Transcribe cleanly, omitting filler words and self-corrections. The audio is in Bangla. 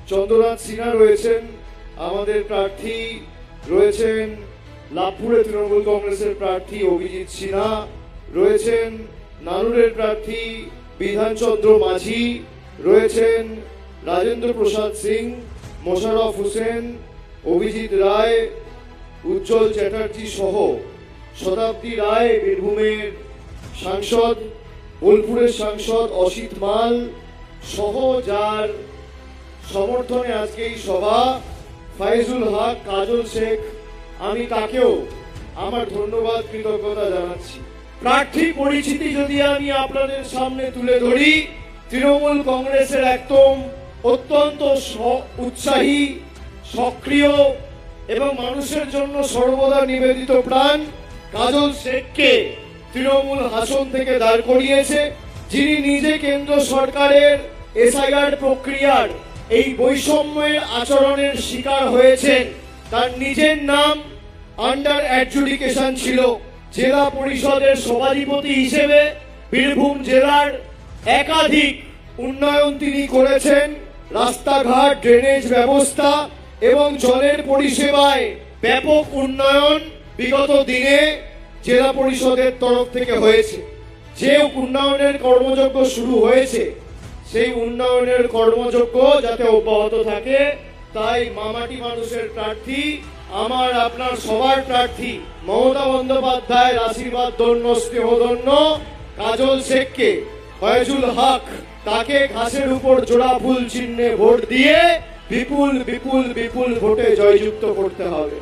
চন্দ্রনাথ সিনহা রয়েছেন আমাদের প্রার্থী, রয়েছেন লাভপুরে তৃণমূল কংগ্রেসের প্রার্থী অভিজিৎ সিনহা, রয়েছেন নানুরের প্রার্থী বিধানচন্দ্র মাঝি, রয়েছেন রাজেন্দ্র প্রসাদ সিং, মোশাররফ হোসেন, অভিজিৎ রায়, উজ্জ্বল চ্যাটার্জি সহ শতাব্দী রায় বীরভূমের সাংসদ, বোলপুরের সাংসদ অসিত মাল সহ যার সমর্থনে আজকে এই সভা, ফাইজুল হক, কাজল শেখ, আমি তাকেও আমার ধন্যবাদ কৃতজ্ঞতা জানাচ্ছি। প্রার্থী পরিচিতি যদি আমি আপনাদের সামনে তুলে ধরি, তৃণমূল কংগ্রেসের একদম অত্যন্ত উৎসাহী, সক্রিয় এবং মানুষের জন্য সর্বদা নিবেদিত প্রাণ কাজল শেখকে তৃণমূল হাসন থেকে দাঁড় করিয়েছে, যিনি নিজে কেন্দ্র সরকারের এসআইআর প্রক্রিয়ার এই বৈষম্যের আচরণের শিকার হয়েছেন। তার নিজের নাম আন্ডার অ্যাডজুডিকেশন ছিল। জেলা পরিষদের সভাধিপতি হিসেবে বীরভূম জেলার একাধিক উন্নয়ন তিনি করেছেন। রাস্তাঘাট, ড্রেনেজ ব্যবস্থা এবং জলের পরিষেবায় ব্যাপক উন্নয়ন বিগত দিনে জেলা পরিষদের তরফ থেকে হয়েছে। যে উন্নয়নের কর্মযজ্ঞ শুরু হয়েছে সেই উন্নয়নের কর্মযজ্ঞ যাতে অব্যাহত থাকে, তাই মামাটি মানুষের প্রার্থী, আমার আপনার সবার প্রার্থী মমতা বন্দ্যোপাধ্যায়ের আশীর্বাদ ধন্য, স্নেহধন্য কাজল শেখকে, ফয়জুল হক, তাকে ঘাসের উপর জোড়া ফুল চিহ্নে ভোট দিয়ে বিপুল বিপুল বিপুল ভোটে জয়যুক্ত করতে হবে।